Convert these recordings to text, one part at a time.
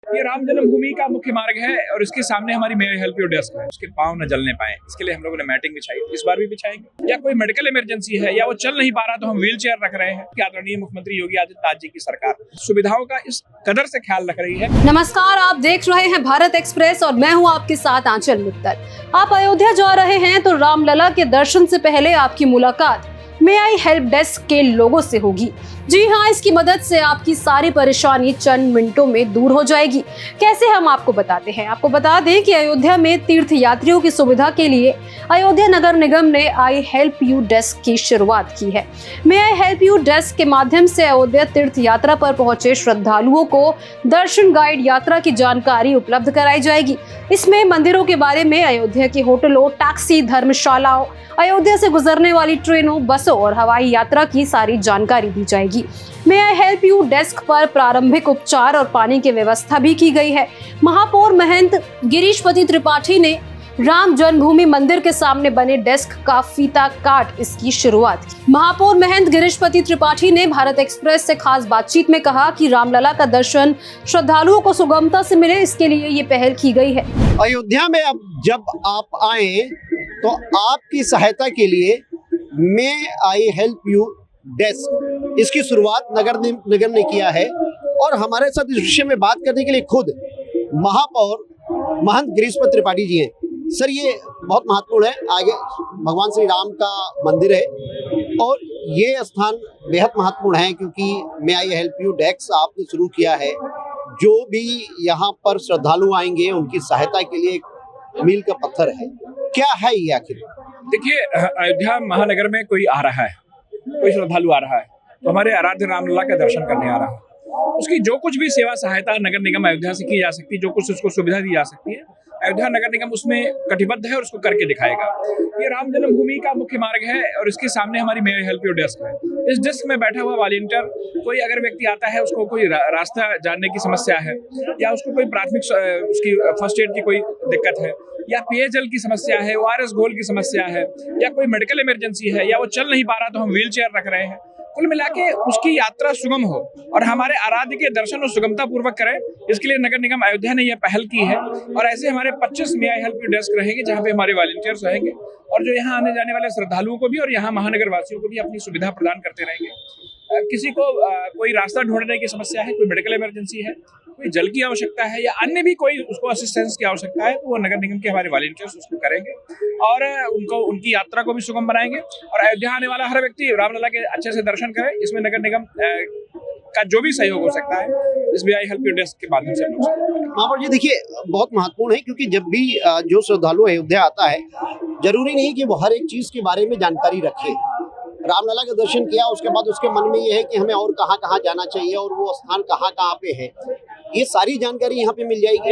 ये राम जन्मभूमि का मुख्य मार्ग है और इसके सामने हमारी मे आई हेल्प यू डेस्क है। उसके पाँव न जलने पाए इसके लिए हम लोगों ने मैटिंग बिछाई, इस बार भी बिछाएंगे। या कोई मेडिकल इमरजेंसी है या वो चल नहीं पा रहा तो हम व्हील चेयर रख रहे हैं। आदरणीय मुख्यमंत्री योगी आदित्यनाथ जी की सरकार सुविधाओं का इस कदर से ख्याल रख रही है। नमस्कार, आप देख रहे हैं भारत एक्सप्रेस और मैं हूं आपके साथ आंचल मित्तल। आप अयोध्या जा रहे हैं तो रामलला के दर्शन से पहले आपकी मुलाकात मे आई हेल्प डेस्क के लोगों से होगी। जी हाँ, इसकी मदद से आपकी सारी परेशानी चंद मिनटों में दूर हो जाएगी। कैसे, हम आपको बताते हैं। आपको बता दें कि अयोध्या में तीर्थ यात्रियों की सुविधा के लिए अयोध्या नगर निगम ने आई हेल्प यू डेस्क की शुरुआत की है। मे आई हेल्प यू डेस्क के माध्यम से अयोध्या तीर्थ यात्रा पर पहुंचे श्रद्धालुओं को दर्शन गाइड यात्रा की जानकारी उपलब्ध कराई जाएगी। इसमें मंदिरों के बारे में, अयोध्या के होटलों, टैक्सी, धर्मशालाओं, अयोध्या से गुजरने वाली ट्रेनों, बसों और हवाई यात्रा की सारी जानकारी दी जाएगी। मे आई हेल्प यू डेस्क पर प्रारंभिक उपचार और पानी की व्यवस्था भी की गई है। महापौर महंत गिरीशपति त्रिपाठी ने राम जन्मभूमि मंदिर के सामने बने डेस्क का फीता काट इसकी शुरुआत की। महापौर महंत गिरीशपति त्रिपाठी ने भारत एक्सप्रेस से खास बातचीत में कहा कि रामलला का दर्शन श्रद्धालुओं को सुगमता से मिले, इसके लिए ये पहल की गई है। अयोध्या में अब जब आप आए तो आपकी सहायता के लिए मे आई हेल्प यू डेस्क इसकी शुरुआत नगर ने किया है। और हमारे साथ इस विषय में बात करने के लिए खुद महापौर महंत गिरीशपति त्रिपाठी जी हैं। सर, ये बहुत महत्वपूर्ण है। आगे भगवान श्री राम का मंदिर है और ये स्थान बेहद महत्वपूर्ण है क्योंकि मे आई हेल्प यू डेस्क आपने शुरू किया है। जो भी यहाँ पर श्रद्धालु आएंगे उनकी सहायता के लिए एक मील का पत्थर है। क्या है ये आखिर? देखिए, अयोध्या महानगर में कोई आ रहा है, कोई श्रद्धालु आ रहा है तो हमारे आराध्य रामलला का दर्शन करने आ रहा है। उसकी जो कुछ भी सेवा सहायता नगर निगम अयोध्या से की जा सकती है, जो कुछ उसको सुविधा दी जा सकती है, अयोध्या नगर निगम उसमें कटिबद्ध है और उसको करके दिखाएगा। ये राम जन्मभूमि का मुख्य मार्ग है और इसके सामने हमारी मे आई हेल्प यू डेस्क है। इस डेस्क में बैठा हुआ वॉलंटियर, कोई अगर व्यक्ति आता है, उसको कोई रास्ता जानने की समस्या है या उसको कोई प्राथमिक उसकी फर्स्ट एड की कोई दिक्कत है या पेयजल की समस्या है, ORS घोल की समस्या है या कोई मेडिकल इमरजेंसी है या वो चल नहीं पा रहा तो हम व्हील चेयर रख रहे हैं। कुल मिला के उसकी यात्रा सुगम हो और हमारे आराध्य के दर्शन और सुगमता पूर्वक करें, इसके लिए नगर निगम अयोध्या ने यह पहल की है। और ऐसे हमारे 25 मे आई हेल्प यू डेस्क रहेंगे जहाँ पे हमारे वॉलंटियर्स रहेंगे और जो यहाँ आने जाने वाले श्रद्धालुओं को भी और यहाँ महानगर वासियों को भी अपनी सुविधा प्रदान करते रहेंगे। किसी को कोई रास्ता ढूंढने की समस्या है, कोई मेडिकल इमरजेंसी है, कोई जल की आवश्यकता है या अन्य भी कोई उसको असिस्टेंस की आवश्यकता है तो वो नगर निगम के हमारे वॉलंटियर्स उसको करेंगे और उनकी यात्रा को भी सुगम बनाएंगे। और अयोध्या आने वाला हर व्यक्ति रामलला के अच्छे से दर्शन करे, इसमें नगर निगम का जो भी सहयोग हो सकता है इस मे आई हेल्प यू डेस्क के माध्यम से हम लोग। महापौर जी, देखिए, बहुत महत्वपूर्ण है क्योंकि जब भी जो श्रद्धालु अयोध्या आता है, जरूरी नहीं कि वो हर एक चीज के बारे में जानकारी रखे। रामलला का दर्शन किया, उसके बाद उसके मन में ये है कि हमें और कहाँ कहाँ जाना चाहिए और वो स्थान कहाँ कहाँ पे है, ये सारी जानकारी यहाँ पे मिल जाएगी।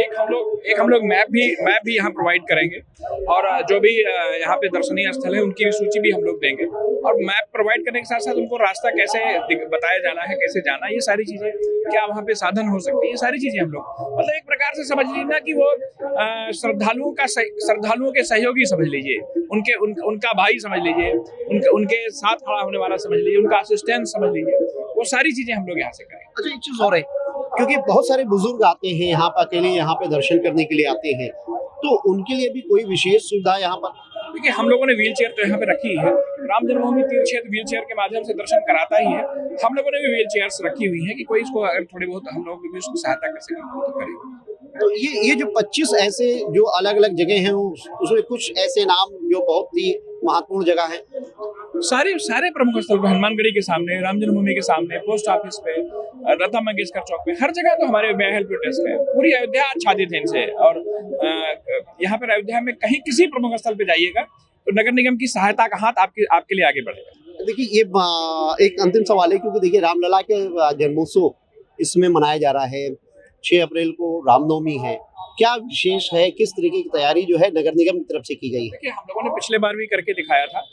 एक हम लोग मैप भी यहाँ प्रोवाइड करेंगे और जो भी यहाँ पे दर्शनीय स्थल है उनकी भी सूची भी हम लोग देंगे और मैप प्रोवाइड करने के साथ साथ उनको रास्ता कैसे बताया जाना है, कैसे जाना, ये सारी चीजें, क्या वहाँ पे साधन हो सकते हैं, ये सारी चीजें हम लोग मतलब एक प्रकार से समझ लीजिए ना कि वो श्रद्धालुओं के सहयोगी समझ लीजिए, उनका भाई समझ लीजिए, उनके साथ खड़ा होने वाला समझ लीजिए, उनका असिस्टेंट समझ लीजिए, वो सारी चीजें हम लोग यहाँ से करें। अच्छा, एक चीज और है क्योंकि बहुत सारे बुजुर्ग आते हैं यहाँ पर, अकेले यहाँ पे दर्शन करने के लिए आते हैं, तो उनके लिए भी कोई विशेष सुविधा यहाँ पर? देखिए, हम लोगों ने व्हील चेयर तो यहाँ पे रखी है। राम जन्मभूमि तीर्थ क्षेत्र व्हील चेयर के माध्यम से दर्शन कराता ही है। हम लोगों ने भी व्हील चेयर्स रखी हुई है कि कोई इसको अगर थोड़ी बहुत हम लोग भी उसको सहायता कर सकें तो करें। तो ये जो 25 ऐसे जो अलग अलग जगह हैं, उसमें कुछ ऐसे नाम जो बहुत ही महत्वपूर्ण जगह है। सारे प्रमुख स्थल पे, हनुमानगढ़ी के सामने, राम जन्मभूमि के सामने, पोस्ट ऑफिस पे, लता मंगेशकर चौक पे, हर जगह तो हमारे मे आई हेल्प यू डेस्क है। पूरी अयोध्या आच्छादित है इनसे और यहाँ पर अयोध्या में कहीं किसी प्रमुख स्थल पे जाइएगा तो नगर निगम की सहायता का हाथ आपके लिए आगे बढ़ेगा। देखिए, ये एक अंतिम सवाल है क्योंकि देखिए रामलला के जन्मोत्सव इसमें मनाया जा रहा है। 6 अप्रैल को रामनवमी है। क्या विशेष है, किस तरीके की तैयारी जो है नगर निगम की तरफ से की गई है? देखिए, हम लोगों ने पिछले बार भी करके दिखाया था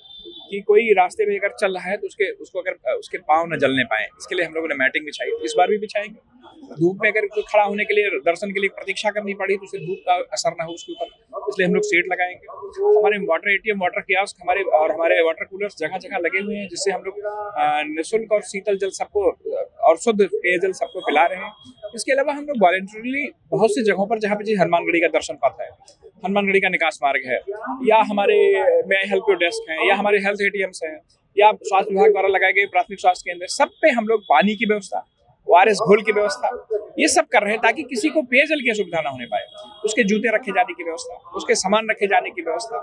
कि कोई रास्ते में अगर चल रहा है तो उसको अगर उसके पाँव न जलने पाए, इसके लिए हम लोगों ने मैटिंग बिछाई, इस बार भी बिछाएंगे। धूप में अगर कोई खड़ा होने के लिए, दर्शन के लिए प्रतीक्षा करनी पड़ी तो उसे धूप का असर ना हो उसके ऊपर, इसलिए हम लोग सेट लगाएंगे। हमारे वाटर ATM, वाटर कियोस्क हमारे वाटर कूलर्स जगह जगह लगे हुए हैं जिससे हम लोग निःशुल्क और शीतल जल सबको और शुद्ध पेयजल सबको पिला रहे हैं। इसके अलावा हम लोग वॉलंटरीली बहुत सी जगहों पर, जहाँ पे हनुमानगढ़ी का दर्शन पथ है, हनुमानगढ़ी का निकास मार्ग है, या हमारे मे आई हेल्प यू डेस्क हैं, या हमारे हेल्थ एटीएम्स हैं, या स्वास्थ्य विभाग द्वारा लगाए गए प्राथमिक स्वास्थ्य केंद्र, सब पे हम लोग पानी की व्यवस्था, ORS घोल की व्यवस्था, ये सब कर रहे हैं ताकि किसी को पेयजल की असुविधा ना होने पाए। उसके जूते रखे जाने की व्यवस्था, उसके सामान रखे जाने की व्यवस्था,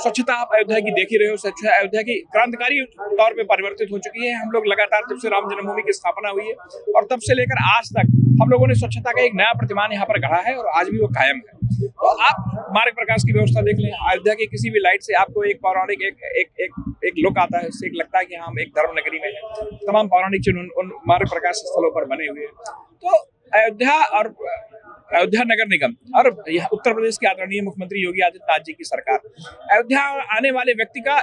स्वच्छता आप अयोध्या की देख ही रहे हो। स्वच्छता अयोध्या की क्रांतिकारी तौर पे परिवर्तित हो चुकी है। हम लोग लगातार जब से राम जन्मभूमि की स्थापना हुई है और तब से लेकर आज तक हम लोगों ने स्वच्छता का एक नया प्रतिमान यहाँ पर गढ़ा है और आज भी वो कायम है। तो आप मार्ग प्रकाश की व्यवस्था देख लें, अयोध्या की किसी भी लाइट से आपको एक पौराणिक एक लुक आता है, इससे एक लगता है कि हम एक धर्म नगरी में हैं। तमाम पौराणिक चिन्ह उन मार्ग प्रकाश स्थलों पर बने हुए हैं। तो अयोध्या नगर निगम और उत्तर प्रदेश के आदरणीय मुख्यमंत्री योगी आदित्यनाथ जी की सरकार अयोध्या आने वाले व्यक्ति का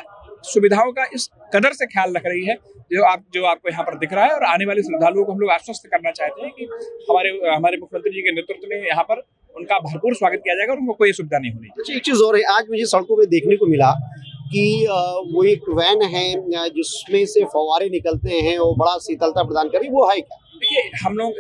सुविधाओं का इस कदर से ख्याल रख रही है जो आपको यहाँ पर दिख रहा है। और आने वाले श्रद्धालुओं को हम लोग आश्वस्त करना चाहते हैं कि हमारे मुख्यमंत्री जी के नेतृत्व में यहाँ पर उनका भरपूर स्वागत किया जाएगा और उनको कोई असुविधा नहीं होनी। अच्छा, एक चीज और है, आज मुझे सड़कों पे देखने को मिला कि वो एक वैन है जिसमें से फव्वारे निकलते हैं और बड़ा शीतलता प्रदान करें, वो है क्या? देखिए, हम लोग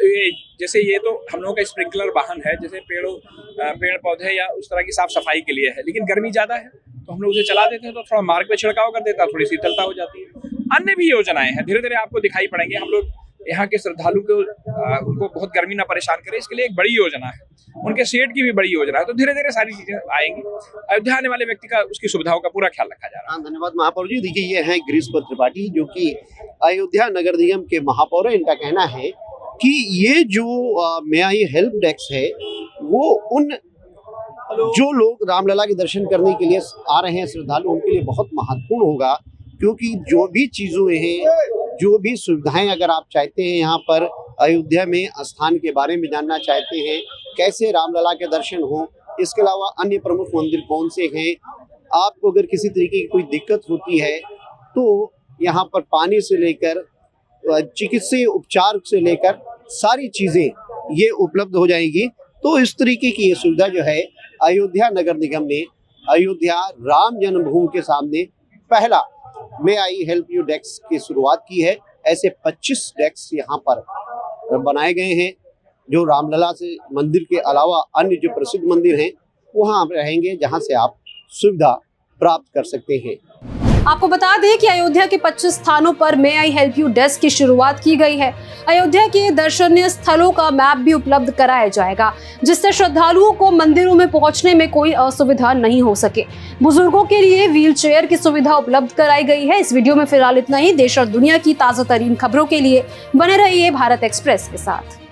जैसे ये तो हम लोगों का स्प्रिंकलर वाहन है, जैसे पेड़ पौधे या उस तरह की साफ सफाई के लिए है, लेकिन गर्मी ज्यादा है तो हम लोग उसे चला देते हैं तो थोड़ा मार्ग पे छिड़काव कर देता है, थोड़ी शीतलता हो जाती है। अन्य भी योजनाएं हैं, धीरे धीरे आपको दिखाई पड़ेंगे। हम लोग यहाँ के श्रद्धालु को उनको बहुत गर्मी ना परेशान करे, इसके लिए एक बड़ी योजना है, उनके शेड की भी बड़ी योजना है। तो धीरे धीरे सारी चीजें आएंगी। अयोध्या आने वाले व्यक्ति का उसकी सुविधाओं का पूरा ख्याल रखा जा रहा है। धन्यवाद महापौर जी। देखिए, ये है गिरीश त्रिपाठी जो कि अयोध्या नगर निगम के महापौर है। इनका कहना है कि ये जो मे आई हेल्प डेस्क है वो उन जो लोग रामलला के दर्शन करने के लिए आ रहे हैं श्रद्धालु, उनके लिए बहुत महत्वपूर्ण होगा, क्योंकि जो भी चीज़ों हैं, जो भी सुविधाएं अगर आप चाहते हैं यहाँ पर अयोध्या में स्थान के बारे में जानना चाहते हैं, कैसे रामलला के दर्शन हो, इसके अलावा अन्य प्रमुख मंदिर कौन से हैं, आपको अगर किसी तरीके की कोई दिक्कत होती है तो यहाँ पर पानी से लेकर चिकित्सीय उपचार से लेकर सारी चीज़ें ये उपलब्ध हो जाएगी। तो इस तरीके की ये सुविधा जो है अयोध्या नगर निगम ने अयोध्या राम जन्मभूमि के सामने पहला मे आई हेल्प यू डेस्क की शुरुआत की है। ऐसे 25 डेस्क यहाँ पर बनाए गए हैं जो रामलला से मंदिर के अलावा अन्य जो प्रसिद्ध मंदिर हैं वहाँ रहेंगे, जहाँ से आप सुविधा प्राप्त कर सकते हैं। आपको बता दें कि अयोध्या के 25 स्थानों पर मे आई हेल्प यू डेस्क की शुरुआत की गई है। अयोध्या के दर्शनीय स्थलों का मैप भी उपलब्ध कराया जाएगा, जिससे श्रद्धालुओं को मंदिरों में पहुंचने में कोई असुविधा नहीं हो सके। बुजुर्गों के लिए व्हील चेयर की सुविधा उपलब्ध कराई गई है। इस वीडियो में फिलहाल इतना ही। देश और दुनिया की ताजा तरीन खबरों के लिए बने रहिए भारत एक्सप्रेस के साथ।